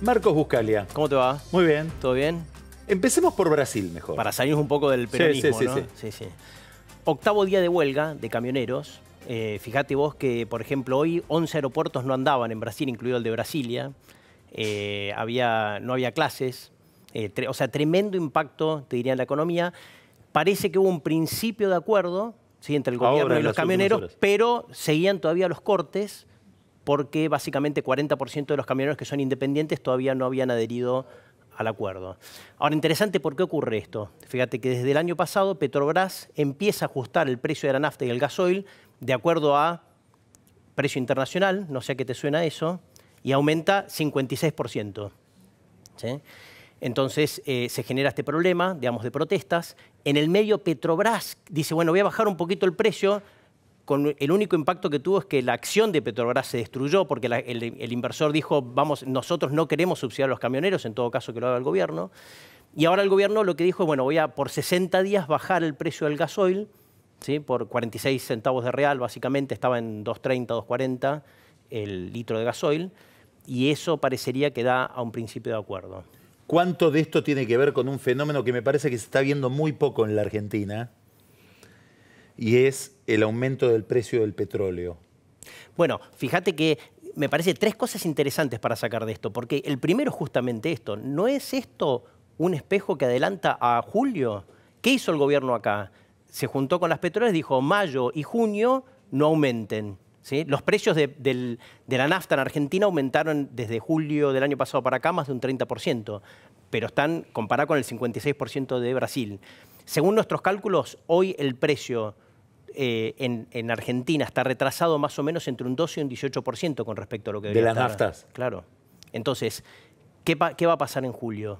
Marcos Buscalia. ¿Cómo te va? Muy bien. ¿Todo bien? Empecemos por Brasil mejor. Para salirnos un poco del peronismo, ¿no? Sí. Octavo día de huelga de camioneros. Fíjate vos que, por ejemplo, hoy 11 aeropuertos no andaban en Brasil, incluido el de Brasilia. No había clases. O sea, tremendo impacto, te diría, en la economía. Parece que hubo un principio de acuerdo, ¿sí?, entre el gobierno y los camioneros, pero seguían todavía los cortes porque básicamente 40% de los camioneros que son independientes todavía no habían adherido al acuerdo. Ahora, interesante, ¿por qué ocurre esto? Fíjate que desde el año pasado Petrobras empieza a ajustar el precio de la nafta y el gasoil de acuerdo a precio internacional, no sé a qué te suena eso, y aumenta 56%. ¿Sí? Entonces se genera este problema, digamos, de protestas. En el medio Petrobras dice, bueno, voy a bajar un poquito el precio. Con el único impacto que tuvo es que la acción de Petrobras se destruyó porque el inversor dijo, vamos, nosotros no queremos subsidiar a los camioneros, en todo caso que lo haga el gobierno. Y ahora el gobierno lo que dijo es, bueno, voy a por 60 días bajar el precio del gasoil, ¿sí?, por 46 centavos de real, básicamente, estaba en 2.30, 2.40 el litro de gasoil, y eso parecería que da a un principio de acuerdo. ¿Cuánto de esto tiene que ver con un fenómeno que me parece que se está viendo muy poco en la Argentina? Y es el aumento del precio del petróleo. Bueno, fíjate que me parece tres cosas interesantes para sacar de esto, porque el primero es justamente esto. ¿No es esto un espejo que adelanta a julio? ¿Qué hizo el gobierno acá? Se juntó con las petroleras, dijo mayo y junio no aumenten, ¿sí? Los precios de la nafta en Argentina aumentaron desde julio del año pasado para acá más de un 30%, pero están comparados con el 56% de Brasil. Según nuestros cálculos, hoy el precio en Argentina está retrasado más o menos entre un 12 y un 18% con respecto a lo que debería estar. ¿De las naftas? Claro. Entonces, ¿qué va a pasar en julio?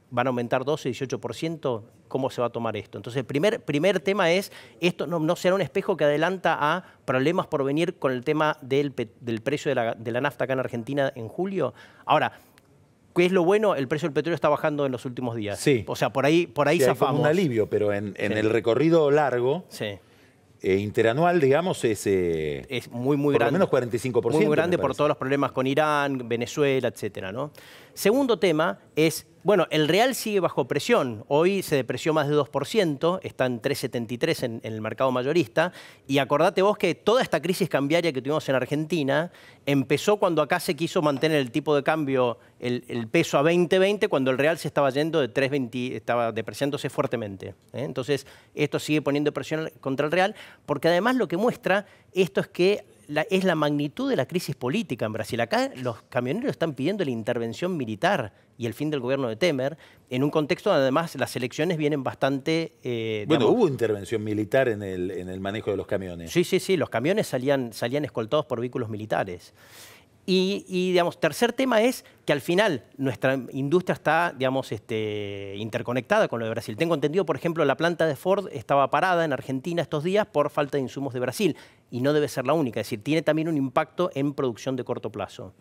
¿Van a aumentar 12, 18%? ¿Cómo se va a tomar esto? Entonces, el primer tema es, esto no será un espejo que adelanta a problemas por venir con el tema del precio de la nafta acá en Argentina en julio. Ahora, ¿qué es lo bueno? El precio del petróleo está bajando en los últimos días. Sí. O sea, por ahí Sí, zafamos. hay como un alivio, pero en el recorrido largo, sí, interanual, digamos, es muy por grande. lo menos 45%. Muy grande por todos los problemas con Irán, Venezuela, etcétera, ¿no? Segundo tema es, bueno, el real sigue bajo presión. Hoy se depreció más de 2%, está en 3,73 en el mercado mayorista. Y acordate vos que toda esta crisis cambiaria que tuvimos en Argentina empezó cuando acá se quiso mantener el tipo de cambio, el peso a 20,20, cuando el real se estaba yendo de 3,20, estaba depreciándose fuertemente, ¿eh? Entonces, esto sigue poniendo presión contra el real, porque además lo que muestra esto es que es la magnitud de la crisis política en Brasil. Acá los camioneros están pidiendo la intervención militar y el fin del gobierno de Temer, en un contexto donde además las elecciones vienen bastante... Bueno, hubo intervención militar en el manejo de los camiones. Sí, los camiones salían escoltados por vehículos militares. Y digamos, tercer tema es que al final nuestra industria está, digamos, interconectada con lo de Brasil. Tengo entendido, por ejemplo, la planta de Ford estaba parada en Argentina estos días por falta de insumos de Brasil. Y no debe ser la única, es decir, tiene también un impacto en producción de corto plazo.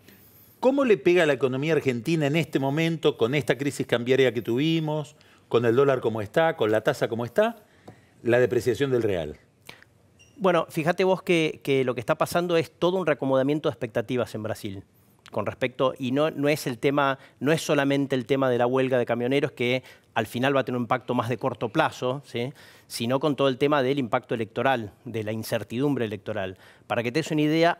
¿Cómo le pega a la economía argentina en este momento, con esta crisis cambiaria que tuvimos, con el dólar como está, con la tasa como está, la depreciación del real? Bueno, fíjate vos que lo que está pasando es todo un reacomodamiento de expectativas en Brasil con respecto, y no es solamente el tema de la huelga de camioneros, que al final va a tener un impacto más de corto plazo, ¿sí?, sino con todo el tema del impacto electoral, de la incertidumbre electoral. Para que te des una idea,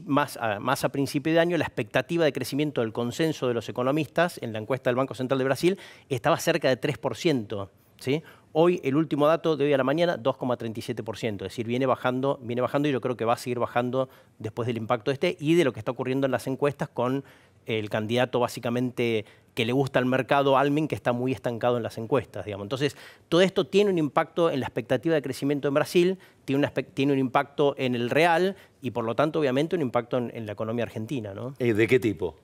más a principio de año, la expectativa de crecimiento del consenso de los economistas en la encuesta del Banco Central de Brasil estaba cerca de 3%. ¿Sí? Hoy, el último dato de hoy a la mañana, 2,37%. Es decir, viene bajando y yo creo que va a seguir bajando después del impacto y de lo que está ocurriendo en las encuestas con el candidato básicamente que le gusta al mercado, Almin, que está muy estancado en las encuestas, digamos. Entonces, todo esto tiene un impacto en la expectativa de crecimiento en Brasil, tiene un impacto en el real y, por lo tanto, obviamente, un impacto en la economía argentina, ¿no? ¿De qué tipo?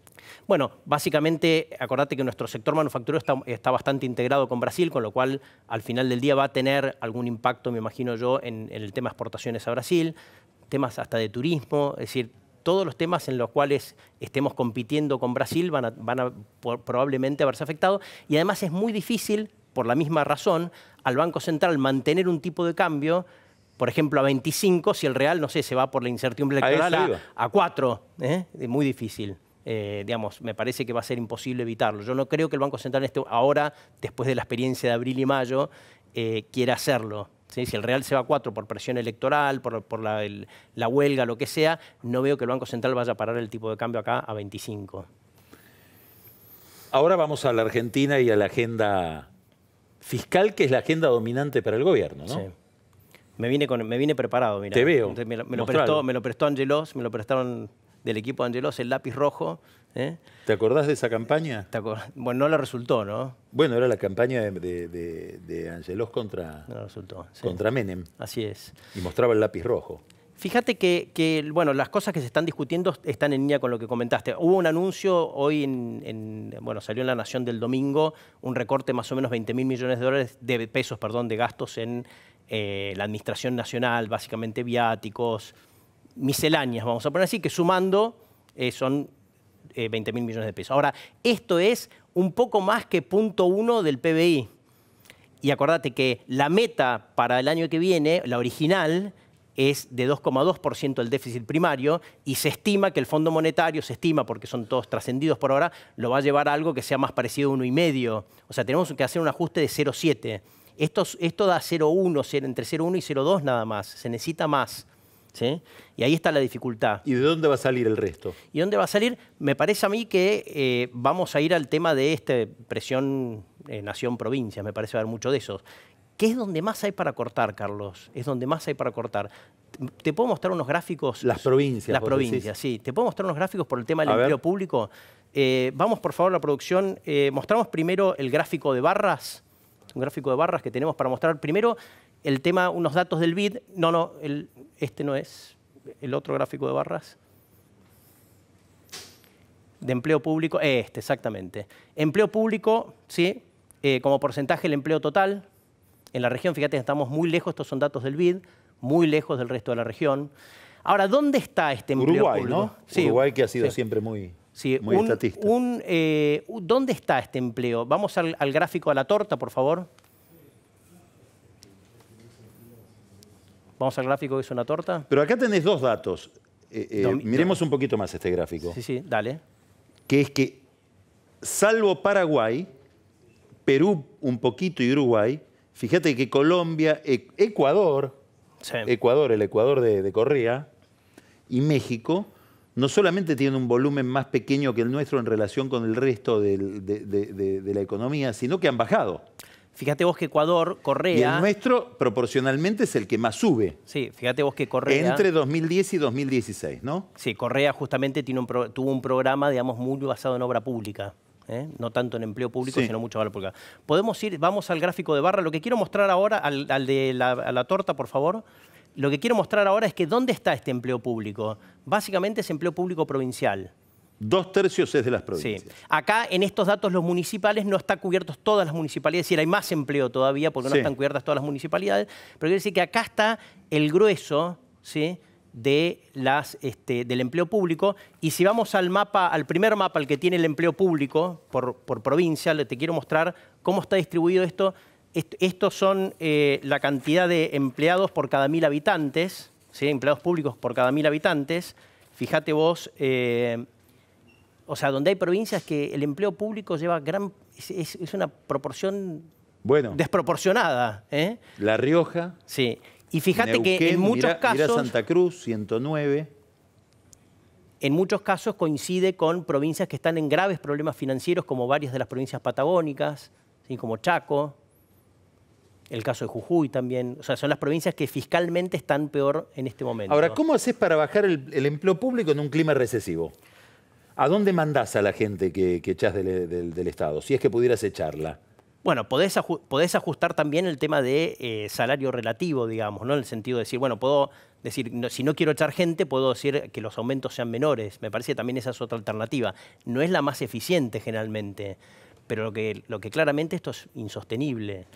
Bueno, básicamente, acordate que nuestro sector manufacturero está bastante integrado con Brasil, con lo cual al final del día va a tener algún impacto, me imagino yo, en el tema exportaciones a Brasil, temas hasta de turismo, es decir, todos los temas en los cuales estemos compitiendo con Brasil van a probablemente haberse afectado, y además es muy difícil, por la misma razón, al Banco Central mantener un tipo de cambio, por ejemplo, a 25, si el real, no sé, se va por la incertidumbre electoral a 4, es muy difícil. Digamos, me parece que va a ser imposible evitarlo. Yo no creo que el Banco Central ahora, después de la experiencia de abril y mayo, quiera hacerlo. ¿Sí? Si el real se va a 4 por presión electoral, por la huelga, lo que sea, no veo que el Banco Central vaya a parar el tipo de cambio acá a 25. Ahora vamos a la Argentina y a la agenda fiscal, que es la agenda dominante para el gobierno, ¿no? Sí. Me vine preparado, mira. Te veo. Me lo prestó Angelos, me lo prestaron del equipo de Angelos, el lápiz rojo. ¿Te acordás de esa campaña? Bueno, no le resultó, ¿no? Bueno, era la campaña de Angelos contra, No le resultó, sí. contra Menem. Así es. Y mostraba el lápiz rojo. Fíjate que bueno, las cosas que se están discutiendo están en línea con lo que comentaste. Hubo un anuncio hoy, bueno, salió en La Nación del domingo, un recorte de más o menos 20.000 millones de pesos de gastos en la administración nacional, básicamente viáticos, misceláneas, vamos a poner así, que sumando son 20.000 millones de pesos. Ahora, esto es un poco más que 0.1 del PBI. Y acordate que la meta para el año que viene, la original, es de 2,2% el déficit primario y se estima que el Fondo Monetario, porque son todos trascendidos por ahora, lo va a llevar a algo que sea más parecido a 1,5. O sea, tenemos que hacer un ajuste de 0,7. Esto da 0,1, entre 0,1 y 0,2 nada más. Se necesita más. ¿Sí? Y ahí está la dificultad. ¿Y de dónde va a salir el resto? ¿Y dónde va a salir? Me parece a mí que vamos a ir al tema de presión nación-provincia. Me parece haber mucho de eso. ¿Qué es donde más hay para cortar, Carlos? Es donde más hay para cortar. ¿Te puedo mostrar unos gráficos? Las provincias. Las provincias, sí. ¿Te puedo mostrar unos gráficos por el tema del empleo público? Vamos, por favor, a la producción. Mostramos primero el gráfico de barras. Un gráfico de barras que tenemos para mostrar primero el tema, unos datos del BID. No, este no es. El otro gráfico de barras. De empleo público. Exactamente. Empleo público, sí. Como porcentaje del empleo total. En la región, fíjate, estamos muy lejos, estos son datos del BID, muy lejos del resto de la región. Ahora, ¿dónde está este empleo Uruguay, público? ¿no? Sí, Uruguay que ha sido siempre muy estatista. ¿Dónde está este empleo? Vamos al gráfico a la torta, por favor. Vamos al gráfico que es una torta. Pero acá tenés dos datos. Miremos un poquito más este gráfico. Sí, dale. Que es que, salvo Paraguay, Perú un poquito y Uruguay, fíjate que Colombia, Ecuador, el Ecuador de Correa, y México, no solamente tienen un volumen más pequeño que el nuestro en relación con el resto de la economía, sino que han bajado. Fíjate vos que Ecuador, Correa... Y el nuestro, proporcionalmente, es el que más sube. Sí, fíjate vos que Correa... Entre 2010 y 2016, ¿no? Sí, Correa justamente tuvo un programa, digamos, muy basado en obra pública. No tanto en empleo público, sino mucho en obra pública. Vamos al gráfico de barra. Lo que quiero mostrar ahora, a la torta, por favor. Lo que quiero mostrar ahora es que ¿dónde está este empleo público? Básicamente es empleo público provincial. 2/3 es de las provincias. Sí. Acá, en estos datos, los municipales no están cubiertos todas las municipalidades. Es decir, hay más empleo todavía porque no están cubiertas todas las municipalidades. Pero quiere decir que acá está el grueso, ¿sí?, del empleo público. Y si vamos al primer mapa, el que tiene el empleo público por provincia, te quiero mostrar cómo está distribuido esto. Estos son la cantidad de empleados por cada 1.000 habitantes, ¿sí?, empleados públicos por cada 1.000 habitantes. Fíjate vos, o sea, donde hay provincias que el empleo público lleva es una proporción desproporcionada. La Rioja. Sí. Y fíjate Neuquén, que en muchos casos... Mira Santa Cruz, 109. En muchos casos coincide con provincias que están en graves problemas financieros, como varias de las provincias patagónicas, ¿sí?, como Chaco, el caso de Jujuy también. O sea, son las provincias que fiscalmente están peor en este momento. Ahora, ¿cómo haces para bajar el empleo público en un clima recesivo? ¿A dónde mandás a la gente que echás del Estado, si es que pudieras echarla? Bueno, podés ajustar también el tema de salario relativo, digamos, ¿no? En el sentido de decir, bueno, puedo decir, si no quiero echar gente, puedo decir que los aumentos sean menores. Me parece que también esa es otra alternativa. No es la más eficiente generalmente, pero lo que claramente esto es insostenible.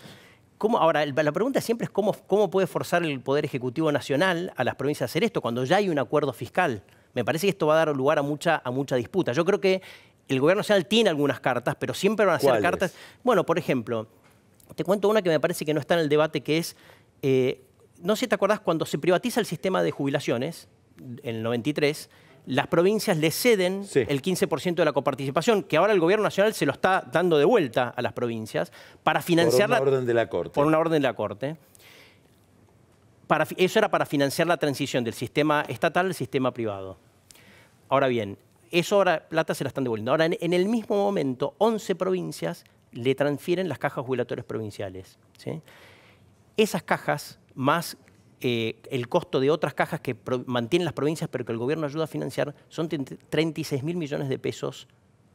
Ahora, la pregunta siempre es cómo puede forzar el Poder Ejecutivo Nacional a las provincias a hacer esto cuando ya hay un acuerdo fiscal. Me parece que esto va a dar lugar a mucha disputa. Yo creo que el Gobierno Nacional tiene algunas cartas, pero siempre van a ser cartas... Bueno, por ejemplo, te cuento una que me parece que no está en el debate, que es... no sé si te acordás, cuando se privatiza el sistema de jubilaciones, en el 93, las provincias le ceden el 15% de la coparticipación, que ahora el gobierno nacional se lo está dando de vuelta a las provincias para financiar... Por una orden de la Corte. Por una orden de la Corte. Eso era para financiar la transición del sistema estatal al sistema privado. Ahora bien, eso ahora plata se la están devolviendo. Ahora, en el mismo momento, 11 provincias le transfieren las cajas jubilatorias provinciales, ¿sí? Esas cajas, más el costo de otras cajas que mantienen las provincias pero que el gobierno ayuda a financiar, son 36.000 millones de pesos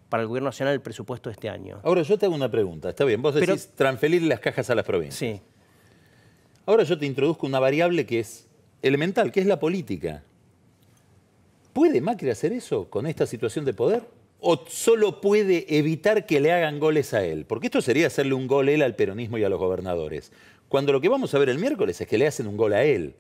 para el gobierno nacional el presupuesto de este año. Ahora yo te hago una pregunta, está bien, vos decís transferir las cajas a las provincias. Sí. Ahora yo te introduzco una variable que es elemental, que es la política. ¿Puede Macri hacer eso con esta situación de poder? ¿O solo puede evitar que le hagan goles a él? Porque esto sería hacerle un gol él al peronismo y a los gobernadores. Cuando lo que vamos a ver el miércoles es que le hacen un gol a él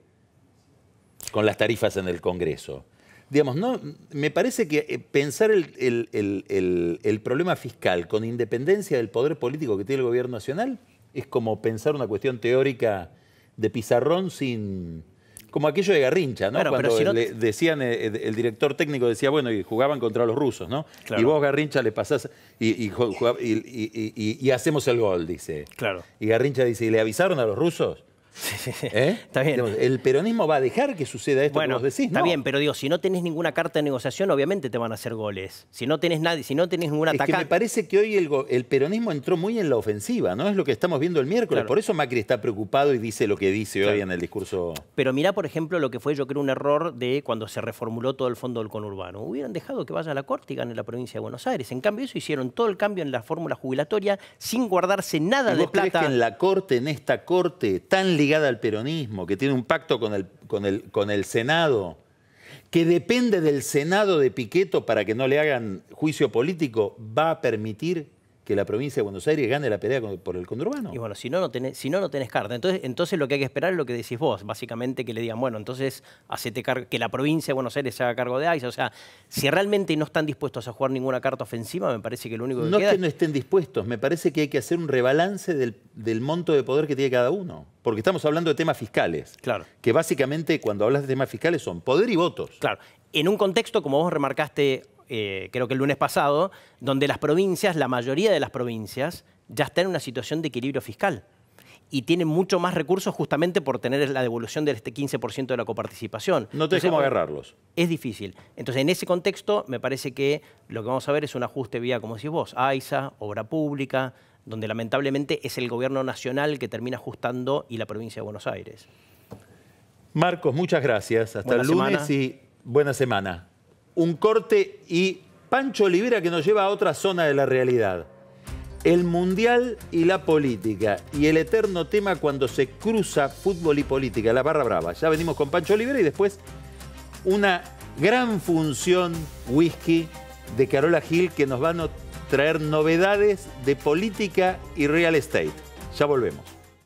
con las tarifas en el Congreso. Digamos, no, me parece que pensar el problema fiscal con independencia del poder político que tiene el gobierno nacional es como pensar una cuestión teórica de pizarrón sin... Como aquello de Garrincha, ¿no? Claro, cuando si no... decían, el director técnico decía, bueno, y jugaban contra los rusos, ¿no? Claro. Y vos, Garrincha, le pasás y hacemos el gol, dice. Claro. Y Garrincha dice, ¿y le avisaron a los rusos? Sí. Está bien. ¿El peronismo va a dejar que suceda esto que vos decís? Está bien, pero digo, si no tenés ninguna carta de negociación, obviamente te van a hacer goles. Si no tenés nadie, si no tenés ningún atacante... Es que me parece que hoy el peronismo entró muy en la ofensiva, ¿no? Es lo que estamos viendo el miércoles. Claro. Por eso Macri está preocupado y dice lo que dice hoy en el discurso... Pero mirá, por ejemplo, lo que fue, yo creo, un error de cuando se reformuló todo el fondo del conurbano. Hubieran dejado que vaya a la Corte y gane la provincia de Buenos Aires. En cambio, eso hicieron todo el cambio en la fórmula jubilatoria sin guardarse nada de plata. ¿Vos crees que en la Corte, en esta Corte tan ligada al peronismo, que tiene un pacto con el Senado, que depende del Senado de Pichetto para que no le hagan juicio político, va a permitir que la provincia de Buenos Aires gane la pelea por el conurbano? Y bueno, si no tenés carta. Entonces lo que hay que esperar es lo que decís vos, básicamente que le digan, bueno, entonces que la provincia de Buenos Aires se haga cargo de AISA. O sea, si realmente no están dispuestos a jugar ninguna carta ofensiva, me parece que lo único que no queda... No es que no estén dispuestos, me parece que hay que hacer un rebalance del monto de poder que tiene cada uno. Porque estamos hablando de temas fiscales. Claro. Que básicamente cuando hablas de temas fiscales son poder y votos. Claro. En un contexto, como vos remarcaste, creo que el lunes pasado, donde las provincias, la mayoría de las provincias, ya están en una situación de equilibrio fiscal y tienen mucho más recursos justamente por tener la devolución del 15% de la coparticipación. No tenés cómo agarrarlos. Es difícil. Entonces, en ese contexto, me parece que lo que vamos a ver es un ajuste vía, como decís vos, AISA, obra pública, donde lamentablemente es el gobierno nacional que termina ajustando y la provincia de Buenos Aires. Marcos, muchas gracias. Hasta el lunes y buena semana. Un corte y Pancho Olivera que nos lleva a otra zona de la realidad. El mundial y la política y el eterno tema cuando se cruza fútbol y política, la barra brava. Ya venimos con Pancho Olivera y después una gran función whisky de Carola Gil que nos van a traer novedades de política y real estate. Ya volvemos.